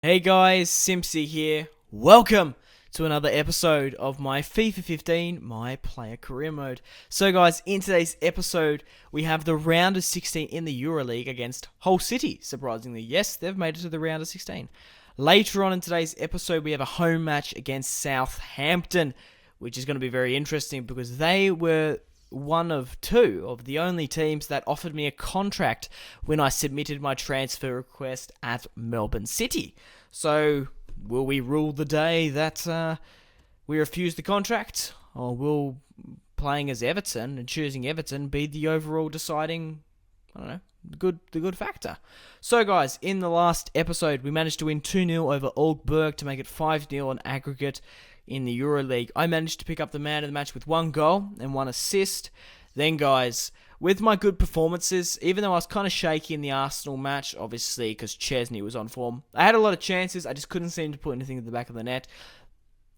Hey guys, Simpzy here. Welcome to another episode of my FIFA 15 My Player Career Mode. So guys, in today's episode, we have the round of 16 in the EuroLeague against Hull City. Surprisingly, yes, they've made it to the round of 16. Later on in today's episode, we have a home match against Southampton, which is going to be very interesting because they were one of two of the only teams that offered me a contract when I submitted my transfer request at Melbourne City. So, will we rule the day that we refuse the contract, or will playing as Everton and choosing Everton be the overall deciding, I don't know, the good factor? So, guys, in the last episode, we managed to win 2-0 over Augsburg to make it 5-0 on aggregate in the EuroLeague. I managed to pick up the man of the match with 1 goal and 1 assist. Then, guys, with my good performances, even though I was kind of shaky in the Arsenal match, obviously because Chesney was on form, I had a lot of chances. I just couldn't seem to put anything in the back of the net.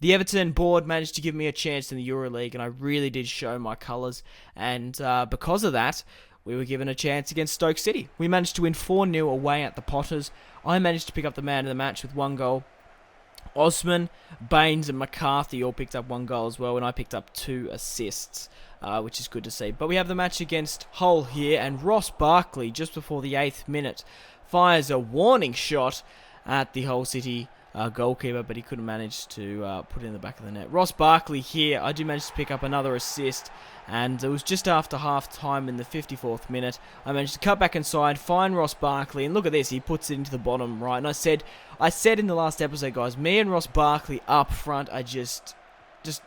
The Everton board managed to give me a chance in the EuroLeague, and I really did show my colours. And because of that, we were given a chance against Stoke City. We managed to win 4-0 away at the Potters. I managed to pick up the man of the match with 1 goal. Osman, Baines and McCarthy all picked up 1 goal as well, and I picked up 2 assists, which is good to see. But we have the match against Hull here, and Ross Barkley, just before the 8th minute, fires a warning shot at the Hull City goalkeeper, but he couldn't manage to put it in the back of the net. Ross Barkley here, I do manage to pick up another assist, and it was just after half-time in the 54th minute. I managed to cut back inside, find Ross Barkley, and look at this, he puts it into the bottom right. And I said in the last episode, guys, me and Ross Barkley up front are just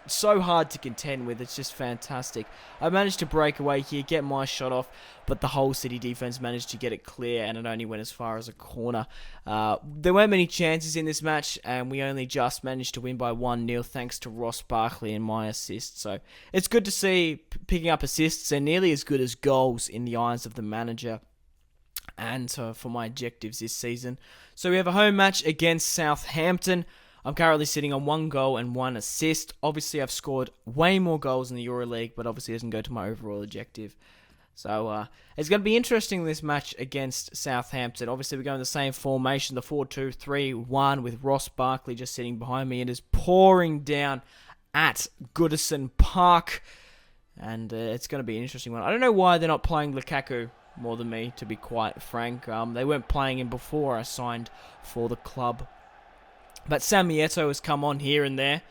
so hard to contend with. It's just fantastic. I managed to break away here, get my shot off, but the Hull City defense managed to get it clear, and it only went as far as a corner. There weren't many chances in this match, and we only just managed to win by 1-0 thanks to Ross Barkley and my assist. So it's good to see picking up assists are nearly as good as goals in the eyes of the manager, and for my objectives this season. So we have a home match against Southampton. I'm currently sitting on 1 goal and 1 assist. Obviously, I've scored way more goals in the EuroLeague, but obviously it doesn't go to my overall objective. So it's going to be interesting, this match against Southampton. Obviously, we're going the same formation, the 4-2-3-1, with Ross Barkley just sitting behind me. It is pouring down at Goodison Park, and it's going to be an interesting one. I don't know why they're not playing Lukaku more than me, to be quite frank. They weren't playing him before I signed for the club. But Sam Mieto has come on here and there.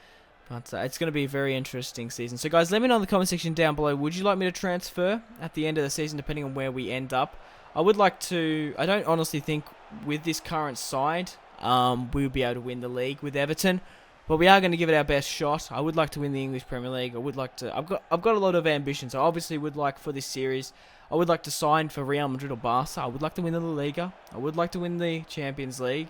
But it's going to be a very interesting season. So, guys, let me know in the comment section down below. Would you like me to transfer at the end of the season, depending on where we end up? I would like to. I don't honestly think with this current side, we'll be able to win the league with Everton. But we are going to give it our best shot. I would like to win the English Premier League. I would like to. I've got a lot of ambitions. I obviously would like, for this series, I would like to sign for Real Madrid or Barca. I would like to win the La Liga. I would like to win the Champions League.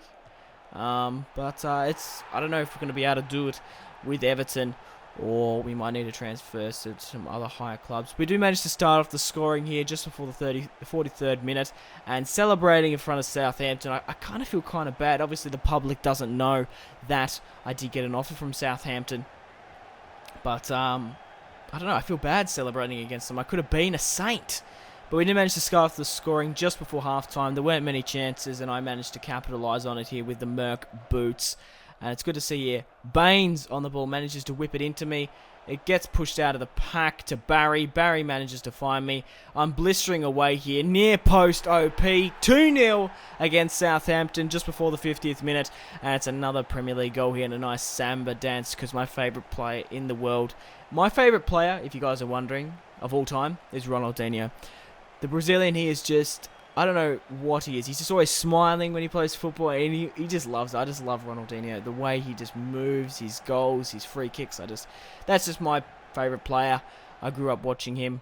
But I don't know if we're going to be able to do it with Everton, or we might need to transfer to some other higher clubs. We do manage to start off the scoring here just before the 43rd minute, and celebrating in front of Southampton. I kind of feel kind of bad. Obviously, the public doesn't know that I did get an offer from Southampton, but I don't know. I feel bad celebrating against them. I could have been a saint. But we did manage to scarf the scoring just before halftime. There weren't many chances, and I managed to capitalise on it here with the Merc boots. And it's good to see here. Baines on the ball manages to whip it into me. It gets pushed out of the pack to Barry. Barry manages to find me. I'm blistering away here. Near post OP. 2-0 against Southampton just before the 50th minute. And it's another Premier League goal here and a nice samba dance, because my favourite player in the world, my favourite player, if you guys are wondering, of all time, is Ronaldinho. The Brazilian, he is just, I don't know what he is. He's just always smiling when he plays football, and he just loves it. I just love Ronaldinho. The way he just moves, his goals, his free kicks. That's just my favourite player. I grew up watching him,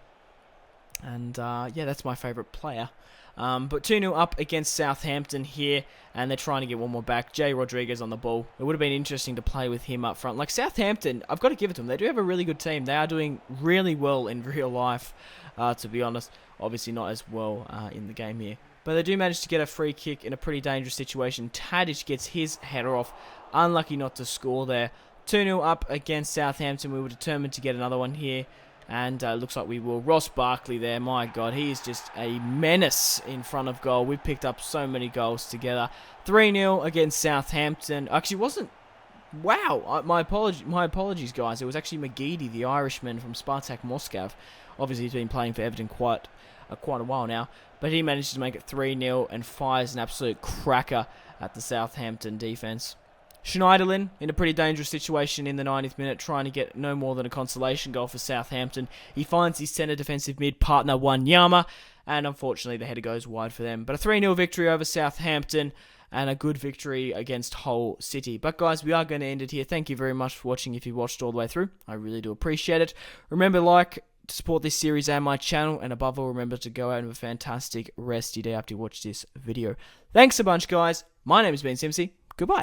and yeah, that's my favourite player. But 2-0 up against Southampton here, and they're trying to get one more back. Jay Rodriguez on the ball. It would have been interesting to play with him up front. Like, Southampton, I've got to give it to them. They do have a really good team. They are doing really well in real life, to be honest. Obviously not as well in the game here. But they do manage to get a free kick in a pretty dangerous situation. Tadic gets his header off. Unlucky not to score there. 2-0 up against Southampton. We were determined to get another one here. And looks like we will. Ross Barkley there, my God, he is just a menace in front of goal. We've picked up so many goals together. 3-0 against Southampton. Actually, wasn't... Wow, my apologies, guys. It was actually McGeady, the Irishman from Spartak Moscow. Obviously, he's been playing for Everton quite a while now. But he managed to make it 3-0 and fires an absolute cracker at the Southampton defence. Schneiderlin in a pretty dangerous situation in the 90th minute, trying to get no more than a consolation goal for Southampton. He finds his centre defensive mid partner Wanyama, and unfortunately the header goes wide for them. But a 3-0 victory over Southampton, and a good victory against Hull City. But guys, we are going to end it here. Thank you very much for watching if you watched all the way through. I really do appreciate it. Remember, to support this series and my channel, and above all, remember to go out and have a fantastic rest of your day after you watch this video. Thanks a bunch, guys. My name has been Simpzy. Goodbye.